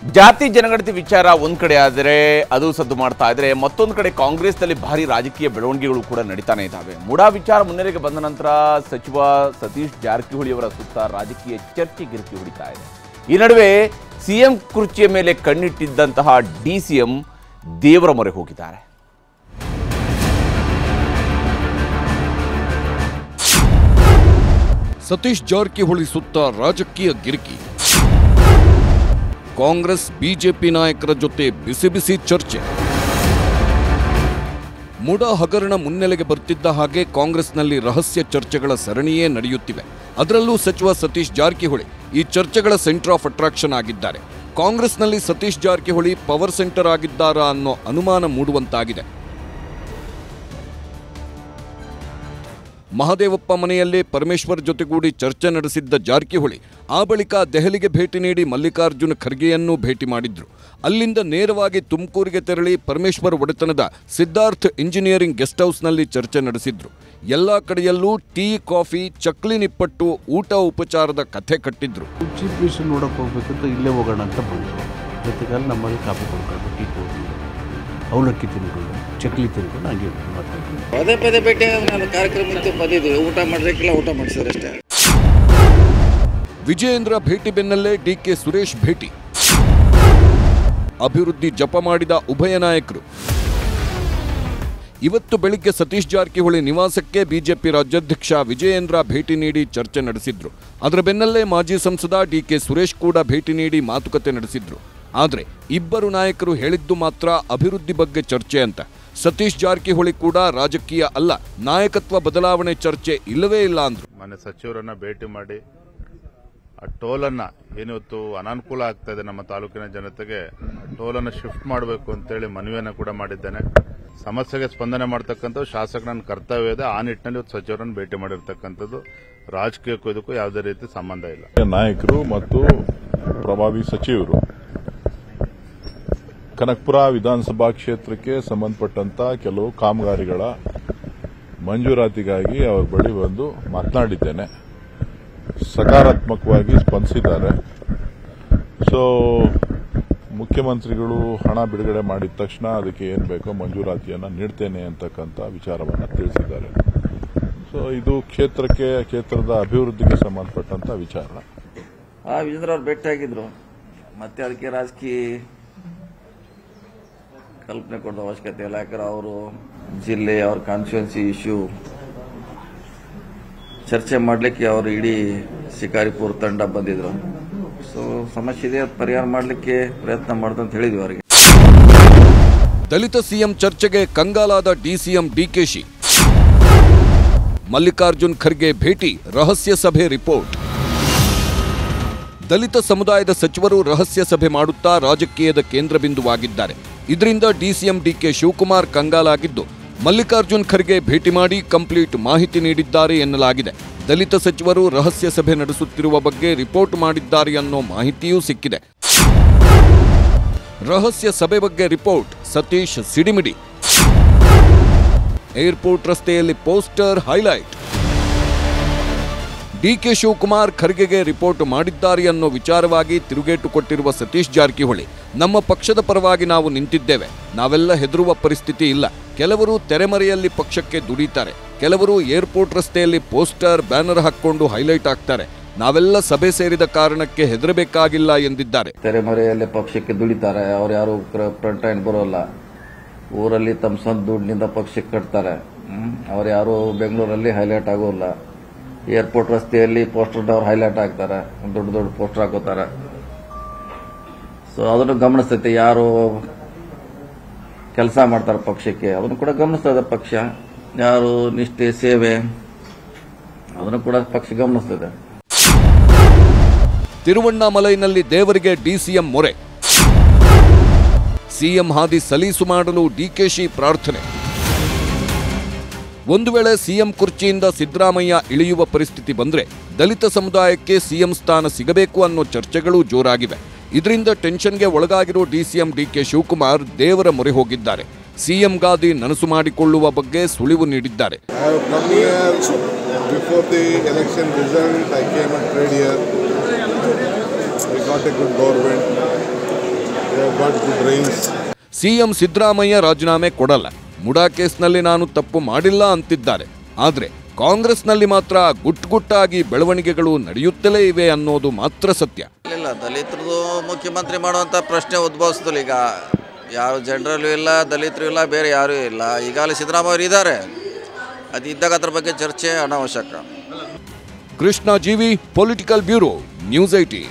ಜಾತಿ ಜನಗಣತಿ ವಿಚಾರ ಒಂದ್ ಕಡೆ ಆದರೆ ಅದು ಸದ್ದು ಮಾಡ್ತಾ ಇದ್ರೆ ಮತ್ತೊಂದು ಕಡೆ ಕಾಂಗ್ರೆಸ್ನಲ್ಲಿ ಭಾರಿ ರಾಜಕೀಯ ಬೆಳವಣಿಗೆಗಳು ಕೂಡ ನಡೀತಾನೆ ಇದ್ದಾವೆ. ಮುಡಾ ವಿಚಾರ ಮುನ್ನೆಲೆಗೆ ಬಂದ ನಂತರ ಸಚಿವ ಸತೀಶ್ ಜಾರಕಿಹೊಳಿ ಅವರ ಸುತ್ತ ರಾಜಕೀಯ ಚರ್ಚೆ ಗಿರ್ಕಿ ಹೊಡಿತಾ ಇದೆ. ಈ ನಡುವೆ ಸಿಎಂ ಕುರ್ಚಿಯ ಮೇಲೆ ಕಣ್ಣಿಟ್ಟಿದ್ದಂತಹ ಡಿಸಿಎಂ ದೇವರ ಮೊರೆ ಹೋಗಿದ್ದಾರೆ. ಸತೀಶ್ ಜಾರಕಿಹೊಳಿ ಸುತ್ತ ರಾಜಕೀಯ ಗಿರ್ಕಿ. ಕಾಂಗ್ರೆಸ್ ಬಿಜೆಪಿ ನಾಯಕರ ಜೊತೆ ಬಿಸಿ ಬಿಸಿ ಚರ್ಚೆ. ಮುಡಾ ಹಗರಣ ಮುನ್ನೆಲೆಗೆ ಬರ್ತಿದ್ದ ಹಾಗೆ ಕಾಂಗ್ರೆಸ್ನಲ್ಲಿ ರಹಸ್ಯ ಚರ್ಚೆಗಳ ಸರಣಿಯೇ ನಡೆಯುತ್ತಿವೆ. ಅದರಲ್ಲೂ ಸಚಿವ ಸತೀಶ್ ಜಾರಕಿಹೊಳಿ ಈ ಚರ್ಚೆಗಳ ಸೆಂಟರ್ ಆಫ್ ಅಟ್ರಾಕ್ಷನ್ ಆಗಿದ್ದಾರೆ. ಕಾಂಗ್ರೆಸ್ನಲ್ಲಿ ಸತೀಶ್ ಜಾರಕಿಹೊಳಿ ಪವರ್ ಸೆಂಟರ್ ಆಗಿದ್ದಾರಾ ಅನ್ನೋ ಅನುಮಾನ ಮೂಡುವಂತಾಗಿದೆ. ಮಹದೇವಪ್ಪ ಮನೆಯಲ್ಲೇ ಪರಮೇಶ್ವರ್ ಜೊತೆಗೂಡಿ ಚರ್ಚೆ ನಡೆಸಿದ್ದ ಜಾರಕಿಹೊಳಿ ಆ ಬಳಿಕ ದೆಹಲಿಗೆ ಭೇಟಿ ನೀಡಿ ಮಲ್ಲಿಕಾರ್ಜುನ ಖರ್ಗೆಯನ್ನೂ ಭೇಟಿ ಮಾಡಿದ್ರು. ಅಲ್ಲಿಂದ ನೇರವಾಗಿ ತುಮಕೂರಿಗೆ ತೆರಳಿ ಪರಮೇಶ್ವರ್ ಒಡೆತನದ ಸಿದ್ಧಾರ್ಥ್ ಇಂಜಿನಿಯರಿಂಗ್ ಗೆಸ್ಟ್ ಹೌಸ್ನಲ್ಲಿ ಚರ್ಚೆ ನಡೆಸಿದ್ರು. ಎಲ್ಲಾ ಕಡೆಯಲ್ಲೂ ಟೀ, ಕಾಫಿ, ಚಕ್ಲಿ ನಿಪ್ಪಟ್ಟು, ಊಟ ಉಪಚಾರದ ಕಥೆ ಕಟ್ಟಿದ್ರು. ಚೀಫ್ ಮಿನಿಸ್ಟರ್ ನೋಡಕ್ಕೆ ಹೋಗ್ಬೇಕಂತ ಇಲ್ಲೇ ಹೋಗೋಣ ಅಂತ ಬಂದರು. ಜೊತೆಗಾಲ ನಮ್ಮಲ್ಲಿ ಕಾಫಿ ಕೊಡ್ಕೊಂಡು ಟೀ ಕೊಡ್ಕೊಂಡು ಅವಲಕ್ಕಿ ತಿನ್ಕೊಂಡು ಚಕ್ಲಿ ತಿನ್ಕೊಂಡು ಹಂಗೆ ಮಾತಾಡ್ತೀವಿ. ಪದೇ ಪದೇ ಭೇಟಿ ನಾನು ಕಾರ್ಯಕ್ರಮಕ್ಕೆ ಬಂದಿದ್ದೀವಿ. ಊಟ ಮಾಡಲಿಕ್ಕಿಲ್ಲ, ಊಟ ಮಾಡಿಸಿದ್ರೆ ಅಷ್ಟೇ. ವಿಜಯೇಂದ್ರ ಭೇಟಿ ಬೆನ್ನಲ್ಲೇ ಡಿಕೆ ಸುರೇಶ್ ಭೇಟಿ. ಅಭಿವೃದ್ಧಿ ಜಪ ಮಾಡಿದ ಉಭಯ ನಾಯಕರು. ಇವತ್ತು ಬೆಳಿಗ್ಗೆ ಸತೀಶ್ ಜಾರಕಿಹೊಳಿ ನಿವಾಸಕ್ಕೆ ಬಿಜೆಪಿ ರಾಜ್ಯಾಧ್ಯಕ್ಷ ವಿಜಯೇಂದ್ರ ಭೇಟಿ ನೀಡಿ ಚರ್ಚೆ ನಡೆಸಿದ್ರು. ಅದರ ಬೆನ್ನಲ್ಲೇ ಮಾಜಿ ಸಂಸದ ಡಿಕೆ ಸುರೇಶ್ ಕೂಡ ಭೇಟಿ ನೀಡಿ ಮಾತುಕತೆ ನಡೆಸಿದ್ರು. ಆದರೆ ಇಬ್ಬರು ನಾಯಕರು ಹೇಳಿದ್ದು ಮಾತ್ರ ಅಭಿವೃದ್ಧಿ ಬಗ್ಗೆ ಚರ್ಚೆ ಅಂತ. ಸತೀಶ್ ಜಾರಕಿಹೊಳಿ ಕೂಡ ರಾಜಕೀಯ ಅಲ್ಲ, ನಾಯಕತ್ವ ಬದಲಾವಣೆ ಚರ್ಚೆ ಇಲ್ಲವೇ ಇಲ್ಲ ಅಂದ್ರು. ಮನೆ ಸಚಿವರನ್ನ ಭೇಟಿ ಮಾಡಿ ಆ ಟೋಲನ್ನ ಏನಿವತ್ತು ಅನಾನುಕೂಲ ಆಗ್ತಾ ಇದೆ ನಮ್ಮ ತಾಲೂಕಿನ ಜನತೆಗೆ, ಟೋಲನ್ನು ಶಿಫ್ಟ್ ಮಾಡಬೇಕು ಅಂತೇಳಿ ಮನವಿಯನ್ನು ಕೂಡ ಮಾಡಿದ್ದೇನೆ. ಸಮಸ್ಯೆಗೆ ಸ್ಪಂದನೆ ಮಾಡತಕ್ಕಂಥ ಶಾಸಕ ನನ್ನ ಕರ್ತವ್ಯ ಇದೆ. ಆ ನಿಟ್ಟಿನಲ್ಲಿ ಇವತ್ತು ಸಚಿವರನ್ನು ಭೇಟಿ ಮಾಡಿರ್ತಕ್ಕಂಥದ್ದು. ರಾಜಕೀಯಕ್ಕೂ ಇದಕ್ಕೂ ಯಾವುದೇ ರೀತಿ ಸಂಬಂಧ ಇಲ್ಲ. ನಾಯಕರು ಮತ್ತು ಪ್ರಭಾವಿ ಸಚಿವರು ಕನಕಪುರ ವಿಧಾನಸಭಾ ಕ್ಷೇತ್ರಕ್ಕೆ ಸಂಬಂಧಪಟ್ಟಂತ ಕೆಲವು ಕಾಮಗಾರಿಗಳ ಮಂಜೂರಾತಿಗಾಗಿ ಅವರ ಬಳಿ ಬಂದು ಮಾತನಾಡಿದ್ದೇನೆ. ಸಕಾರಾತ್ಮಕವಾಗಿ ಸ್ಪಂದಿಸಿದ್ದಾರೆ. ಸೊ ಮುಖ್ಯಮಂತ್ರಿಗಳು ಹಣ ಬಿಡುಗಡೆ ಮಾಡಿದ ತಕ್ಷಣ ಅದಕ್ಕೆ ಏನು ಬೇಕೋ ಮಂಜೂರಾತಿಯನ್ನು ನೀಡ್ತೇನೆ ಅಂತಕ್ಕಂಥ ವಿಚಾರವನ್ನು ತಿಳಿಸಿದ್ದಾರೆ. ಸೊ ಇದು ಕ್ಷೇತ್ರದ ಅಭಿವೃದ್ಧಿಗೆ ಸಂಬಂಧಪಟ್ಟಂತ ವಿಚಾರ. ವಿಜೇಂದ್ರ ಅವರು ಭೇಟಿಯಾಗಿದ್ರು. ಮತ್ತೆ ಅದಕ್ಕೆ ರಾಜಕೀಯ ಕಲ್ಪನೆ ಕೊಡೋ ಅವಶ್ಯಕತೆ ಇಲ್ಲ. ಯಾಕಂದ್ರೆ ಅವರು ಜಿಲ್ಲೆ, ಅವ್ರ ಕಾನ್ಸ್ಟಿಟ್ಯೂನ್ಸಿ ಇಶ್ಯೂ ಚರ್ಚೆ ಮಾಡಲಿಕ್ಕೆ ಅವರು ಇಡೀ ಶಿಕಾರಿಪುರ ತಂಡ ಬಂದಿದ್ರು. ಸೊ ಸಮಸ್ಯೆ ಇದೆ, ಪರಿಹಾರ ಮಾಡಲಿಕ್ಕೆ ಪ್ರಯತ್ನ ಮಾಡ್ದಂತ ಹೇಳಿದ್ವಿ ಅವರಿಗೆ. ದಲಿತ ಸಿಎಂ ಚರ್ಚೆಗೆ ಕಂಗಾಲಾದ ಡಿಸಿಎಂ ಡಿಕೆಶಿ. ಮಲ್ಲಿಕಾರ್ಜುನ್ ಖರ್ಗೆ ಭೇಟಿ, ರಹಸ್ಯ ಸಭೆ ರಿಪೋರ್ಟ್. ದಲಿತ ಸಮುದಾಯದ ಸಚಿವರು ರಹಸ್ಯ ಸಭೆ ಮಾಡುತ್ತಾ ರಾಜಕೀಯದ ಕೇಂದ್ರ ಬಿಂದುವಾಗಿದ್ದಾರೆ. ಇದರಿಂದ ಡಿಸಿಎಂ ಡಿಕೆ ಶಿವಕುಮಾರ್ ಕಂಗಾಲಾಗಿದ್ದು ಮಲ್ಲಿಕಾರ್ಜುನ್ ಖರ್ಗೆ ಭೇಟಿ ಮಾಡಿ ಕಂಪ್ಲೀಟ್ ಮಾಹಿತಿ ನೀಡಿದ್ದಾರೆ ಎನ್ನಲಾಗಿದೆ. ದಲಿತ ಸಚಿವರು ರಹಸ್ಯ ಸಭೆ ನಡೆಸುತ್ತಿರುವ ಬಗ್ಗೆ ರಿಪೋರ್ಟ್ ಮಾಡಿದ್ದಾರೆ ಅನ್ನೋ ಮಾಹಿತಿಯೂ ಸಿಕ್ಕಿದೆ. ರಹಸ್ಯ ಸಭೆ ಬಗ್ಗೆ ರಿಪೋರ್ಟ್, ಸತೀಶ್ ಸಿಡಿಮಿಡಿ. ಏರ್ಪೋರ್ಟ್ ರಸ್ತೆಯಲ್ಲಿ ಪೋಸ್ಟರ್ ಹೈಲೈಟ್. ಡಿಕೆ ಶಿವಕುಮಾರ್ ಖರ್ಗೆಗೆ ರಿಪೋರ್ಟ್ ಮಾಡಿದ್ದಾರೆ ಅನ್ನೋ ವಿಚಾರವಾಗಿ ತಿರುಗೇಟು ಕೊಟ್ಟಿರುವ ಸತೀಶ್ ಜಾರಕಿಹೊಳಿ, ನಮ್ಮ ಪಕ್ಷದ ಪರವಾಗಿ ನಾವು ನಿಂತಿದ್ದೇವೆ, ನಾವೆಲ್ಲ ಹೆದರುವ ಪರಿಸ್ಥಿತಿ ಇಲ್ಲ. ಕೆಲವರು ತೆರೆಮರೆಯಲ್ಲಿ ಪಕ್ಷಕ್ಕೆ ದುಡಿತಾರೆ, ಕೆಲವರು ಏರ್ಪೋರ್ಟ್ ರಸ್ತೆಯಲ್ಲಿ ಪೋಸ್ಟರ್ ಬ್ಯಾನರ್ ಹಾಕೊಂಡು ಹೈಲೈಟ್ ಆಗ್ತಾರೆ. ನಾವೆಲ್ಲ ಸಭೆ ಸೇರಿದ ಕಾರಣಕ್ಕೆ ಹೆದರಬೇಕಾಗಿಲ್ಲ ಎಂದಿದ್ದಾರೆ. ತೆರೆಮರೆಯಲ್ಲಿ ಪಕ್ಷಕ್ಕೆ ದುಡಿತಾರೆ, ಅವ್ರು ಯಾರು ಫ್ರಂಟ್ ಲೈನ್ ಬರೋಲ್ಲ. ಊರಲ್ಲಿ ತಮ್ಮ ಸ್ವಂತ ದುಡ್ಡಿನಿಂದ ಪಕ್ಷಕ್ಕೆ ಕಟ್ತಾರೆ. ಅವ್ರು ಯಾರು ಬೆಂಗಳೂರಲ್ಲಿ ಹೈಲೈಟ್ ಆಗೋಲ್ಲ. ಏರ್ಪೋರ್ಟ್ ರಸ್ತೆಯಲ್ಲಿ ಪೋಸ್ಟರ್ ಅವ್ರು ಹೈಲೈಟ್ ಆಗ್ತಾರೆ, ದೊಡ್ಡ ದೊಡ್ಡ ಪೋಸ್ಟರ್ ಹಾಕೋತಾರೆ. ಸೊ ಅದನ್ನು ಗಮನಿಸ್ತೈತೆ, ಯಾರು ಕೆಲಸ ಮಾಡ್ತಾರೆ ಪಕ್ಷಕ್ಕೆ ಅದನ್ನು ಕೂಡ ಗಮನಿಸ್ತದೆ ಪಕ್ಷ. ಯಾರು ನಿಷ್ಠೆ, ಸೇವೆ ಅದನ್ನು ಕೂಡ ಪಕ್ಷ ಗಮನಿಸ್ತದೆ. ತಿರುವಣ್ಣಾಮಲೈನಲ್ಲಿ ದೇವರಿಗೆ ಡಿಸಿಎಂ ಮೊರೆ. ಸಿಎಂ ಹಾದಿ ಸಲೀಸು ಮಾಡಲು ಡಿಕೆಶಿ ಪ್ರಾರ್ಥನೆ. ಒಂದು ವೇಳೆ ಸಿಎಂ ಕುರ್ಚಿಯಿಂದ ಸಿದ್ದರಾಮಯ್ಯ ಇಳಿಯುವ ಪರಿಸ್ಥಿತಿ ಬಂದ್ರೆ ದಲಿತ ಸಮುದಾಯಕ್ಕೆ ಸಿಎಂ ಸ್ಥಾನ ಸಿಗಬೇಕು ಅನ್ನೋ ಚರ್ಚೆಗಳು ಜೋರಾಗಿವೆ. ಇದರಿಂದ ಟೆನ್ಷನ್ಗೆ ಒಳಗಾಗಿರೋ ಡಿಸಿಎಂ ಡಿಕೆ ಶಿವಕುಮಾರ್ ದೇವರ ಮೊರೆ ಹೋಗಿದ್ದಾರೆ. ಸಿಎಂ ಗಾದಿ ನನಸು ಮಾಡಿಕೊಳ್ಳುವ ಬಗ್ಗೆ ಸುಳಿವು ನೀಡಿದ್ದಾರೆ. got good range. CM Siddaramaiah ರಾಜೀನಾಮೆ ಕೊಡಲ್ಲ, ಮುಡಾ ಕೇಸ್ನಲ್ಲಿ ನಾನು ತಪ್ಪು ಮಾಡಿಲ್ಲ ಅಂತಿದ್ದಾರೆ. ಆದರೆ ಕಾಂಗ್ರೆಸ್ನಲ್ಲಿ ಮಾತ್ರ ಗುಟ್ಟಾಗಿ ಬೆಳವಣಿಗೆಗಳು ನಡೆಯುತ್ತಲೇ ಇವೆ ಅನ್ನೋದು ಮಾತ್ರ ಸತ್ಯ. ಇಲ್ಲ, ದಲಿತರದು ಮುಖ್ಯಮಂತ್ರಿ ಮಾಡುವಂಥ ಪ್ರಶ್ನೆ ಉದ್ಭವಿಸ್ತಲ್ಲ. ಈಗ ಯಾರು ಜನರಲ್ಲೂ ಇಲ್ಲ, ದಲಿತರು ಇಲ್ಲ, ಬೇರೆ ಯಾರೂ ಇಲ್ಲ. ಈಗಾಗಲೇ ಸಿದ್ದರಾಮಯ್ಯ ಇದ್ದಾರೆ, ಅದು ಇದ್ದಾಗ ಅದ್ರ ಬಗ್ಗೆ ಚರ್ಚೆ ಅನಾವಶ್ಯಕ. ಕೃಷ್ಣ ಜೀವಿ, ಪೊಲಿಟಿಕಲ್ ಬ್ಯೂರೋ, ನ್ಯೂಸ್ 18.